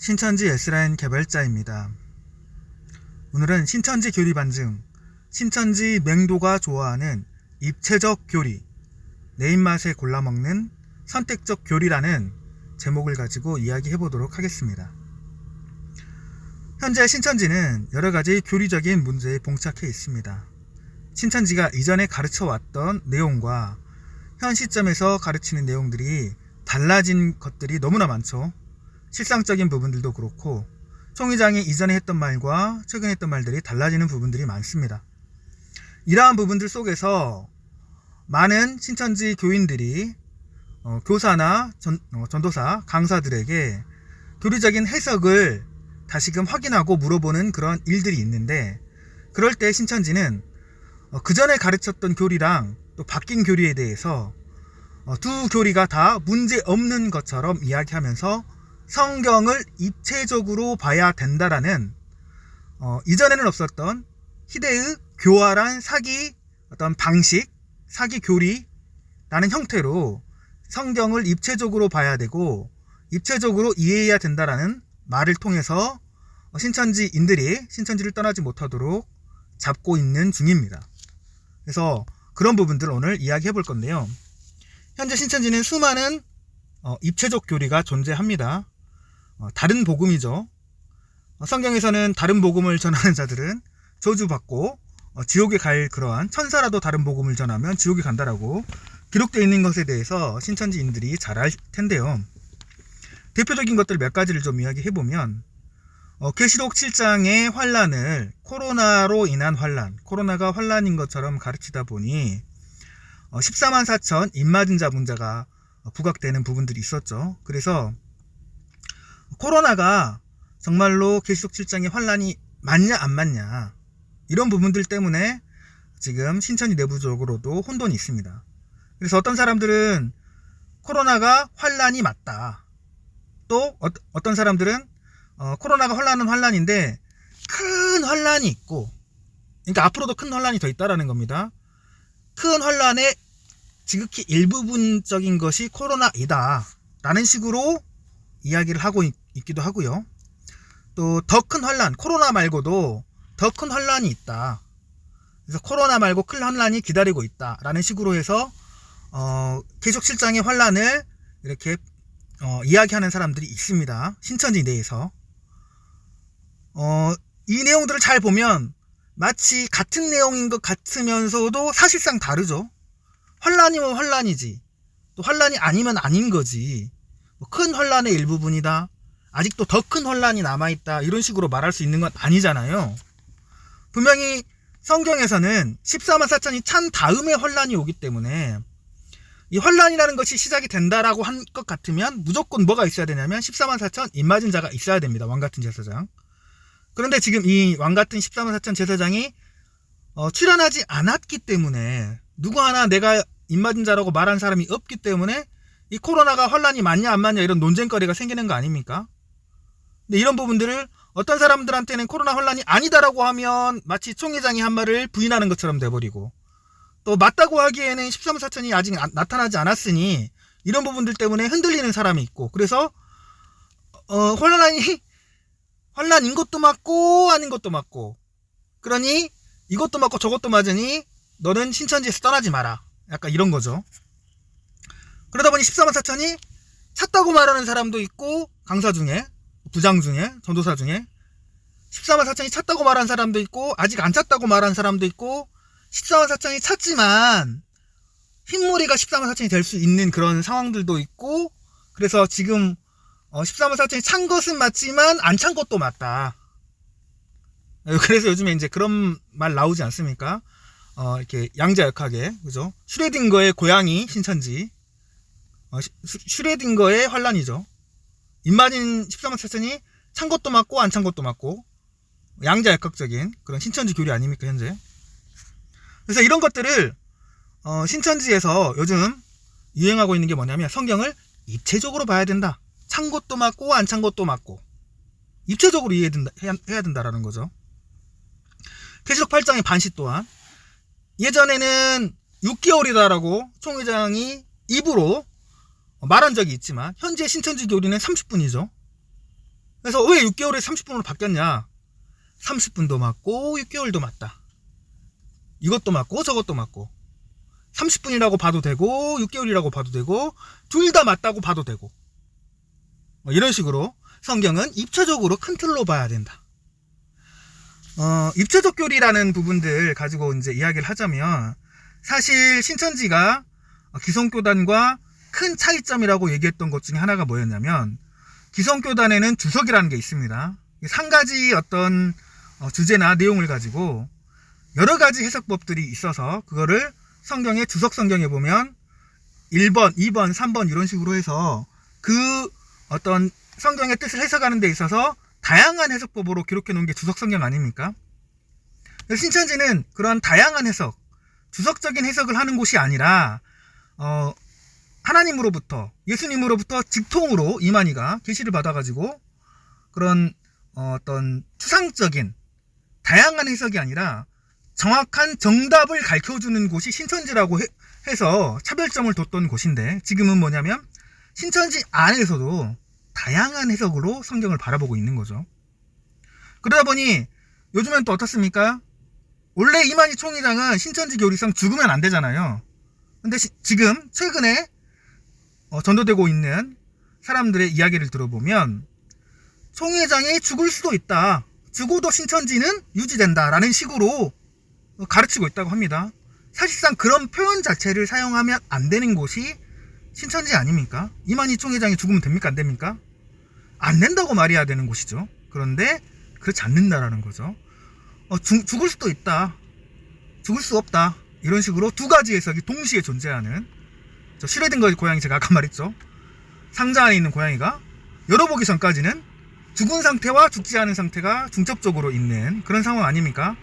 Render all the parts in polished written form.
신천지 S라인 개발자입니다. 오늘은 신천지 교리 반증, 신천지 맹도가 좋아하는 입체적 교리, 내 입맛에 골라먹는 선택적 교리라는 제목을 가지고 이야기해 보도록 하겠습니다. 현재 신천지는 여러가지 교리적인 문제에 봉착해 있습니다. 신천지가 이전에 가르쳐왔던 내용과 현 시점에서 가르치는 내용들이 달라진 것들이 너무나 많죠. 실상적인 부분들도 그렇고 총회장이 이전에 했던 말과 최근에 했던 말들이 달라지는 부분들이 많습니다. 이러한 부분들 속에서 많은 신천지 교인들이 교사나 전도사, 강사들에게 교리적인 해석을 다시금 확인하고 물어보는 그런 일들이 있는데, 그럴 때 신천지는 그 전에 가르쳤던 교리랑 또 바뀐 교리에 대해서 두 교리가 다 문제 없는 것처럼 이야기하면서 성경을 입체적으로 봐야 된다라는 이전에는 없었던 희대의 교활한 사기 어떤 방식, 사기 교리라는 형태로 성경을 입체적으로 봐야 되고 입체적으로 이해해야 된다라는 말을 통해서 신천지인들이 신천지를 떠나지 못하도록 잡고 있는 중입니다. 그래서 그런 부분들을 오늘 이야기해 볼 건데요. 현재 신천지는 수많은 입체적 교리가 존재합니다. 다른 복음이죠. 성경에서는 다른 복음을 전하는 자들은 저주받고 지옥에 갈 그러한, 천사라도 다른 복음을 전하면 지옥에 간다라고 기록되어 있는 것에 대해서 신천지인들이 잘 알 텐데요. 대표적인 것들 몇 가지를 좀 이야기해보면, 계시록 7장의 환란을 코로나로 인한 환란, 코로나가 환란인 것처럼 가르치다 보니 14만 4천 입맞은 자 문제가 부각되는 부분들이 있었죠. 그래서 코로나가 정말로 계시록 7장의 환란이 맞냐 안 맞냐, 이런 부분들 때문에 지금 신천지 내부적으로도 혼돈이 있습니다. 그래서 어떤 사람들은 코로나가 환란이 맞다, 또 어떤 사람들은 코로나가 환란은 환란인데 큰 환란이 있고, 그러니까 앞으로도 큰 환란이 더 있다라는 겁니다. 큰 환란의 지극히 일부분적인 것이 코로나이다 라는 식으로 이야기를 하고 있기도 하고요. 또 더 큰 환란, 코로나 말고도 더 큰 환란이 있다, 그래서 코로나 말고 큰 환란이 기다리고 있다 라는 식으로 해서 계시록 7장의 환란을 이렇게 이야기하는 사람들이 있습니다. 신천지 내에서. 이 내용들을 잘 보면 마치 같은 내용인 것 같으면서도 사실상 다르죠. 환란이면 환란이지, 또 환란이 아니면 아닌 거지. 큰 환란의 일부분이다, 아직도 더 큰 환란이 남아있다, 이런 식으로 말할 수 있는 건 아니잖아요. 분명히 성경에서는 14만 4천이 찬 다음에 환란이 오기 때문에 이 환란이라는 것이 시작이 된다라고 한 것 같으면 무조건 뭐가 있어야 되냐면 14만 4천 입맞은 자가 있어야 됩니다. 왕같은 제사장. 그런데 지금 이 왕같은 14만 4천 제사장이 출현하지 않았기 때문에, 누구 하나 내가 입맞은 자라고 말한 사람이 없기 때문에 이 코로나가 환란이 맞냐 안 맞냐 이런 논쟁거리가 생기는 거 아닙니까? 근데 이런 부분들을 어떤 사람들한테는 코로나 환란이 아니다라고 하면 마치 총회장이 한 말을 부인하는 것처럼 돼버리고, 또 맞다고 하기에는 14만 4천이 아직 나타나지 않았으니 이런 부분들 때문에 흔들리는 사람이 있고, 그래서 환란인 것도 맞고 아닌 것도 맞고, 그러니 이것도 맞고 저것도 맞으니 너는 신천지에서 떠나지 마라, 약간 이런 거죠. 그러다 보니 14만 4천이 찼다고 말하는 사람도 있고, 강사 중에, 부장 중에, 전도사 중에 14만 4천이 찼다고 말하는 사람도 있고, 아직 안 찼다고 말하는 사람도 있고, 14만 4천이 찼지만 흰머리가 14만 4천이 될 수 있는 그런 상황들도 있고, 그래서 지금 14만 4천이 찬 것은 맞지만 안 찬 것도 맞다. 그래서 요즘에 이제 그런 말 나오지 않습니까? 이렇게 양자역학에, 그죠? 슈레딩거의 고양이 신천지, 슈레딩거의 환란이죠. 입맞은 14만 4천이 찬 것도 맞고 안 찬 것도 맞고, 양자역학적인 그런 신천지 교리 아닙니까 현재? 그래서 이런 것들을 신천지에서 요즘 유행하고 있는 게 뭐냐면, 성경을 입체적으로 봐야 된다, 찬 것도 맞고 안 찬 것도 맞고 입체적으로 해야 된다라는 거죠. 계시록 8장의 반시 또한 예전에는 6개월이다라고 총회장이 입으로 말한 적이 있지만 현재 신천지 교리는 30분이죠. 그래서 왜 6개월에 30분으로 바뀌었냐? 30분도 맞고 6개월도 맞다. 이것도 맞고 저것도 맞고 30분이라고 봐도 되고 6개월이라고 봐도 되고 둘 다 맞다고 봐도 되고 이런 식으로 성경은 입체적으로 큰 틀로 봐야 된다. 입체적 교리라는 부분들 가지고 이제 이야기를 하자면 사실 신천지가 기성교단과 큰 차이점이라고 얘기했던 것 중에 하나가 뭐였냐면 기성교단에는 주석이라는 게 있습니다. 한 가지 어떤 주제나 내용을 가지고 여러 가지 해석법들이 있어서 그거를 성경의 주석 성경에 보면 1번, 2번, 3번 이런 식으로 해서 그 어떤 성경의 뜻을 해석하는 데 있어서 다양한 해석법으로 기록해 놓은 게 주석 성경 아닙니까? 신천지는 그런 다양한 해석, 주석적인 해석을 하는 곳이 아니라 하나님으로부터, 예수님으로부터 직통으로 이만희가 계시를 받아가지고 그런 어떤 추상적인 다양한 해석이 아니라 정확한 정답을 가르쳐주는 곳이 신천지라고 해서 차별점을 뒀던 곳인데 지금은 뭐냐면 신천지 안에서도 다양한 해석으로 성경을 바라보고 있는 거죠. 그러다 보니 요즘엔 또 어떻습니까? 원래 이만희 총회장은 신천지 교리상 죽으면 안 되잖아요. 근데 지금 최근에 전도되고 있는 사람들의 이야기를 들어보면 총회장이 죽을 수도 있다. 죽어도 신천지는 유지된다 라는 식으로 가르치고 있다고 합니다. 사실상 그런 표현 자체를 사용하면 안 되는 곳이 신천지 아닙니까? 이만희 총회장이 죽으면 됩니까? 안 됩니까? 안 된다고 말해야 되는 곳이죠. 그런데 그렇지 않는다라는 거죠. 죽을 수도 있다. 죽을 수 없다. 이런 식으로 두 가지 해석이 동시에 존재하는 저 슈레딩거 고양이 제가 아까 말했죠. 상자 안에 있는 고양이가 열어보기 전까지는 죽은 상태와 죽지 않은 상태가 중첩적으로 있는 그런 상황 아닙니까?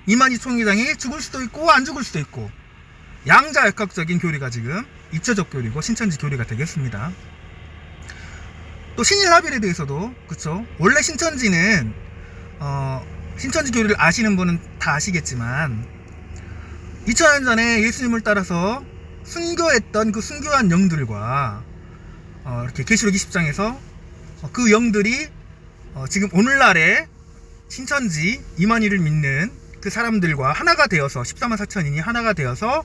이만희 총회장이 죽을 수도 있고 안 죽을 수도 있고 양자역학적인 교리가 지금 입체적 교리고 신천지 교리가 되겠습니다. 또 신일합일에 대해서도 그쵸? 원래 신천지는 신천지 교리를 아시는 분은 다 아시겠지만 2000년 전에 예수님을 따라서 순교했던 그 순교한 영들과 이렇게 계시록 20장에서 그 영들이 지금 오늘날의 신천지 이만희를 믿는 그 사람들과 하나가 되어서 14만 4천인이 하나가 되어서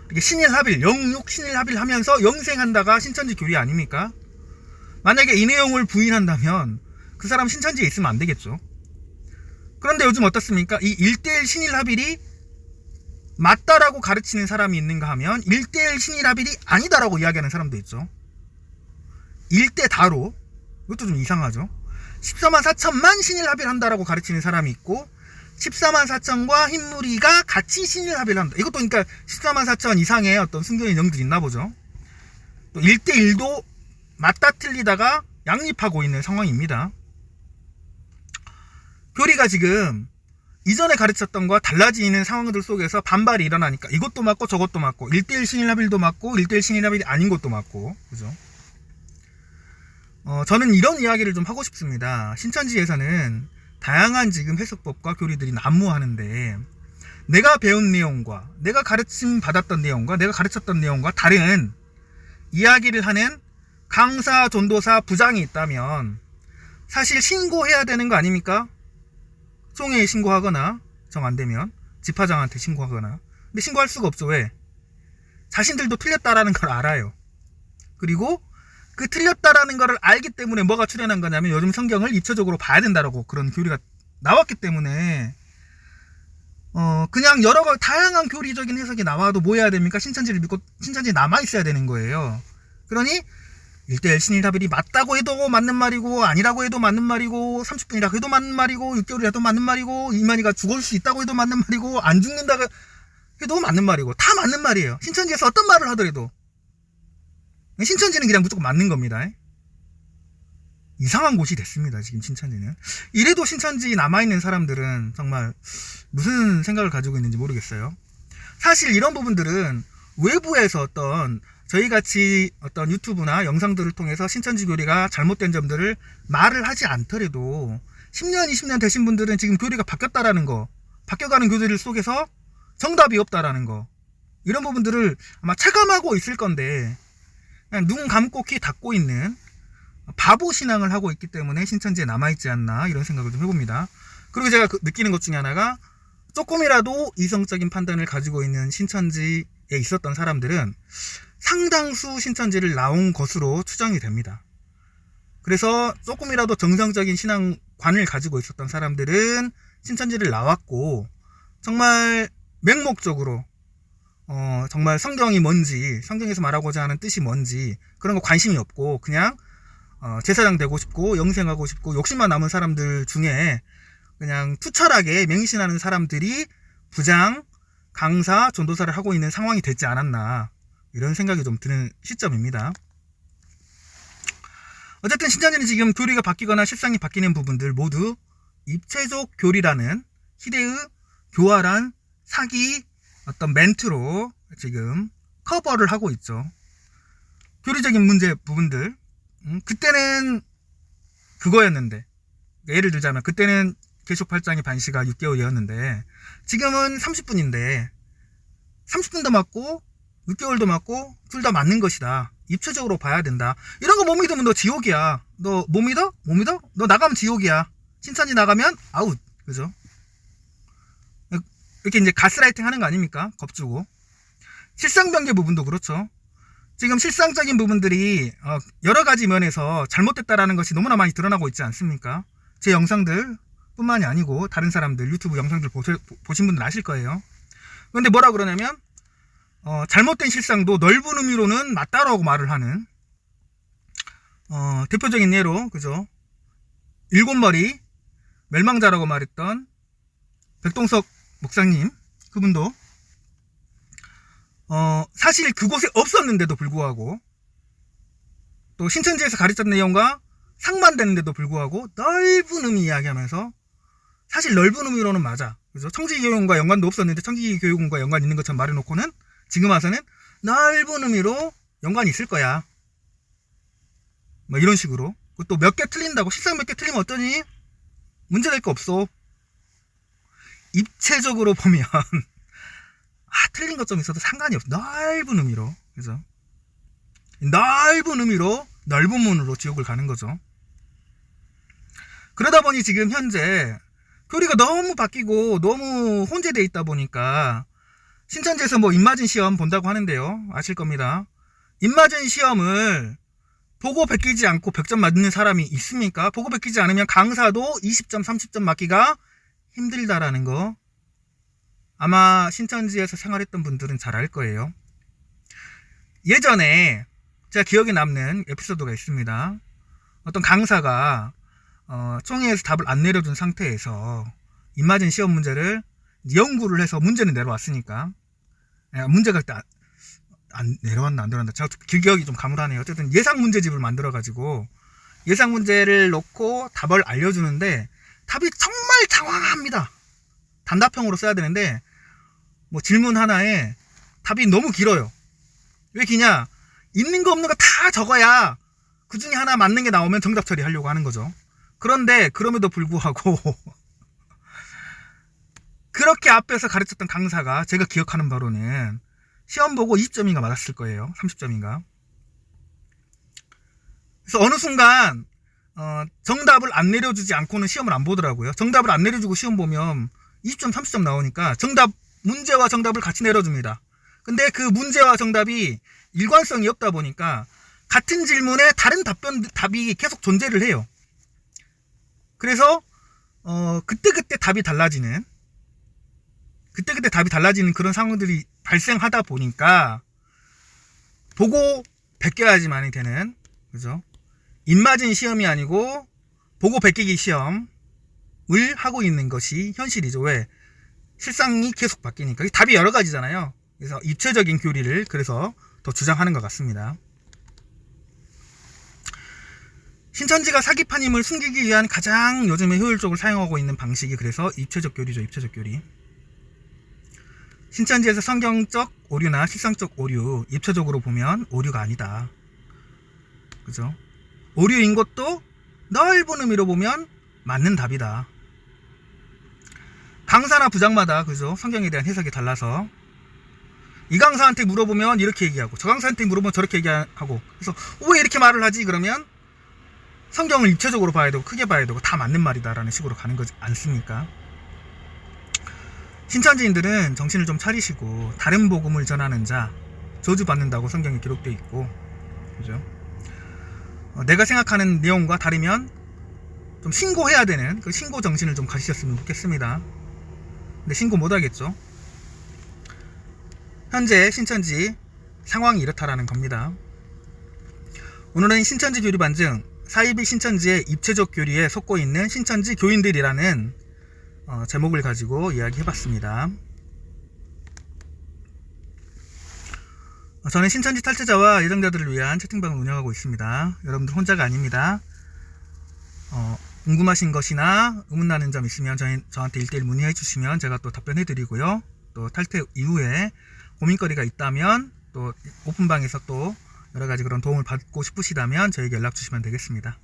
이렇게 신일합일, 영육 신일합일 하면서 영생한다가 신천지 교리 아닙니까? 만약에 이 내용을 부인한다면 그 사람 신천지에 있으면 안 되겠죠. 그런데 요즘 어떻습니까? 이 1대1 신일합일이 맞다라고 가르치는 사람이 있는가 하면 1대1 신일합일이 아니다라고 이야기하는 사람도 있죠. 1대 다로 이것도 좀 이상하죠. 14만 4천만 신일합일 한다라고 가르치는 사람이 있고 14만 4천과 흰무리가 같이 신일합일 한다. 이것도 그러니까 14만 4천 이상의 어떤 순교인 영들이 있나 보죠. 또 1대1도 맞다 틀리다가 양립하고 있는 상황입니다. 교리가 지금 이전에 가르쳤던 것과 달라지는 상황들 속에서 반발이 일어나니까 이것도 맞고 저것도 맞고 1대1 신일합일도 맞고 1대1 신일합일이 아닌 것도 맞고 그죠? 저는 이런 이야기를 좀 하고 싶습니다. 신천지에서는 다양한 지금 해석법과 교리들이 난무하는데 내가 배운 내용과 내가 가르침 받았던 내용과 내가 가르쳤던 내용과 다른 이야기를 하는 강사, 전도사, 부장이 있다면 사실 신고해야 되는 거 아닙니까? 총회에 신고하거나 정 안되면 집화장한테 신고하거나. 근데 신고할 수가 없죠. 왜? 자신들도 틀렸다라는 걸 알아요. 그리고 그 틀렸다라는 걸 알기 때문에 뭐가 출현한 거냐면 요즘 성경을 입체적으로 봐야 된다라고 그런 교리가 나왔기 때문에 그냥 여러 다양한 교리적인 해석이 나와도 뭐 해야 됩니까? 신천지를 믿고 신천지에 남아있어야 되는 거예요. 그러니 1대1 신일합일이 맞다고 해도 맞는 말이고 아니라고 해도 맞는 말이고 30분이라고 해도 맞는 말이고 6개월이라도 맞는 말이고 이만희가 죽을 수 있다고 해도 맞는 말이고 안 죽는다고 해도 맞는 말이고 다 맞는 말이에요. 신천지에서 어떤 말을 하더라도 신천지는 그냥 무조건 맞는 겁니다. 이상한 곳이 됐습니다. 지금 신천지는. 이래도 신천지 남아있는 사람들은 정말 무슨 생각을 가지고 있는지 모르겠어요. 사실 이런 부분들은 외부에서 어떤 저희같이 어떤 유튜브나 영상들을 통해서 신천지 교리가 잘못된 점들을 말을 하지 않더라도 10년, 20년 되신 분들은 지금 교리가 바뀌었다라는 거, 바뀌어가는 교리들 속에서 정답이 없다라는 거, 이런 부분들을 아마 체감하고 있을 건데 그냥 눈 감고 귀 닫고 있는 바보 신앙을 하고 있기 때문에 신천지에 남아있지 않나 이런 생각을 좀 해봅니다. 그리고 제가 느끼는 것 중에 하나가 조금이라도 이성적인 판단을 가지고 있는 신천지에 있었던 사람들은 상당수 신천지를 나온 것으로 추정이 됩니다. 그래서 조금이라도 정상적인 신앙관을 가지고 있었던 사람들은 신천지를 나왔고 정말 맹목적으로 정말 성경이 뭔지, 성경에서 말하고자 하는 뜻이 뭔지 그런 거 관심이 없고 그냥 제사장 되고 싶고 영생하고 싶고 욕심만 남은 사람들 중에 그냥 투철하게 맹신하는 사람들이 부장, 강사, 전도사를 하고 있는 상황이 됐지 않았나 이런 생각이 좀 드는 시점입니다. 어쨌든 신천지는 지금 교리가 바뀌거나 실상이 바뀌는 부분들 모두 입체적 교리라는 시대의 교활한 사기 어떤 멘트로 지금 커버를 하고 있죠. 교리적인 문제 부분들 그때는 그거였는데 예를 들자면 그때는 계속 8장의 반시가 6개월이었는데 지금은 30분인데 30분도 맞고 6개월도 맞고 둘 다 맞는 것이다. 입체적으로 봐야 된다. 이런 거 못 믿으면 너 지옥이야. 너 못 믿어? 못 믿어? 너 나가면 지옥이야. 신천지 나가면 아웃. 그죠? 이렇게 이제 가스라이팅 하는 거 아닙니까? 겁주고. 실상변개 부분도 그렇죠. 지금 실상적인 부분들이 여러 가지 면에서 잘못됐다라는 것이 너무나 많이 드러나고 있지 않습니까? 제 영상들 뿐만이 아니고 다른 사람들 유튜브 영상들 보신 분들 아실 거예요. 그런데 뭐라 그러냐면 잘못된 실상도 넓은 의미로는 맞다라고 말을 하는 대표적인 예로 그죠? 일곱머리 멸망자라고 말했던 백동석 목사님 그분도 사실 그곳에 없었는데도 불구하고 또 신천지에서 가르쳤던 내용과 상반되는데도 불구하고 넓은 의미 이야기하면서 사실 넓은 의미로는 맞아. 그죠? 청지교육과 연관도 없었는데 청지교육과 연관 있는 것처럼 말해놓고는 지금 와서는 넓은 의미로 연관이 있을 거야. 뭐 이런 식으로. 또 몇 개 틀린다고 실상 몇 개 틀리면 어떠니? 문제될 거 없어. 입체적으로 보면 틀린 것 좀 있어도 상관이 없어. 넓은 의미로. 그죠? 넓은 의미로 넓은 문으로 지옥을 가는 거죠. 그러다 보니 지금 현재 교리가 너무 바뀌고 너무 혼재되어 있다 보니까 신천지에서 뭐 입맞은 시험 본다고 하는데요. 아실 겁니다. 입맞은 시험을 보고 베끼지 않고 100점 맞는 사람이 있습니까? 보고 베끼지 않으면 강사도 20점, 30점 맞기가 힘들다라는 거 아마 신천지에서 생활했던 분들은 잘 알 거예요. 예전에 제가 기억에 남는 에피소드가 있습니다. 어떤 강사가 총회에서 답을 안 내려준 상태에서 입맞은 시험 문제를 연구를 해서 문제는 내려왔으니까 문제가 그때 안 내려왔나 안 내려왔나 제가 기억이 좀 가물하네요. 어쨌든 예상 문제집을 만들어가지고 예상 문제를 놓고 답을 알려주는데 답이 정말 장황합니다. 단답형으로 써야 되는데 뭐 질문 하나에 답이 너무 길어요. 왜 기냐? 있는 거 없는 거 다 적어야 그 중에 하나 맞는 게 나오면 정답 처리하려고 하는 거죠. 그런데 그럼에도 불구하고 그렇게 앞에서 가르쳤던 강사가 제가 기억하는 바로는 시험 보고 20점인가 맞았을 거예요. 30점인가. 그래서 어느 순간 정답을 안 내려주지 않고는 시험을 안 보더라고요. 정답을 안 내려주고 시험 보면 20점, 30점 나오니까 문제와 정답을 같이 내려줍니다. 근데 그 문제와 정답이 일관성이 없다 보니까 같은 질문에 다른 답이 계속 존재를 해요. 그래서 그때그때 답이 달라지는 그런 상황들이 발생하다 보니까 보고 베껴야지만이 되는 그죠? 입맞은 시험이 아니고 보고 베끼기 시험을 하고 있는 것이 현실이죠. 왜? 실상이 계속 바뀌니까 답이 여러 가지잖아요. 그래서 입체적인 교리를 그래서 더 주장하는 것 같습니다. 신천지가 사기판임을 숨기기 위한 가장 요즘에 효율적으로 사용하고 있는 방식이 그래서 입체적 교리죠. 입체적 교리. 신천지에서 성경적 오류나 실상적 오류, 입체적으로 보면 오류가 아니다. 그죠? 오류인 것도 넓은 의미로 보면 맞는 답이다. 강사나 부장마다 그죠? 성경에 대한 해석이 달라서 이 강사한테 물어보면 이렇게 얘기하고 저 강사한테 물어보면 저렇게 얘기하고 그래서 왜 이렇게 말을 하지? 그러면 성경을 입체적으로 봐야 되고 크게 봐야 되고 다 맞는 말이다라는 식으로 가는 거지 않습니까? 신천지인들은 정신을 좀 차리시고 다른 복음을 전하는 자 저주받는다고 성경에 기록되어 있고, 그죠? 내가 생각하는 내용과 다르면 좀 신고해야 되는 그 신고 정신을 좀 가지셨으면 좋겠습니다. 근데 신고 못하겠죠. 현재 신천지 상황이 이렇다라는 겁니다. 오늘은 신천지 교리 반증 사이비 신천지의 입체적 교리에 속고 있는 신천지 교인들이라는 제목을 가지고 이야기해봤습니다. 저는 신천지 탈퇴자와 예정자들을 위한 채팅방을 운영하고 있습니다. 여러분들 혼자가 아닙니다. 궁금하신 것이나 의문나는 점 있으면 저한테 1대1 문의해 주시면 제가 또 답변해 드리고요. 또 탈퇴 이후에 고민거리가 있다면 또 오픈방에서 또 여러가지 그런 도움을 받고 싶으시다면 저에게 연락 주시면 되겠습니다.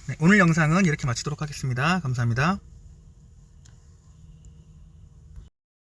네, 오늘 영상은 이렇게 마치도록 하겠습니다. 감사합니다.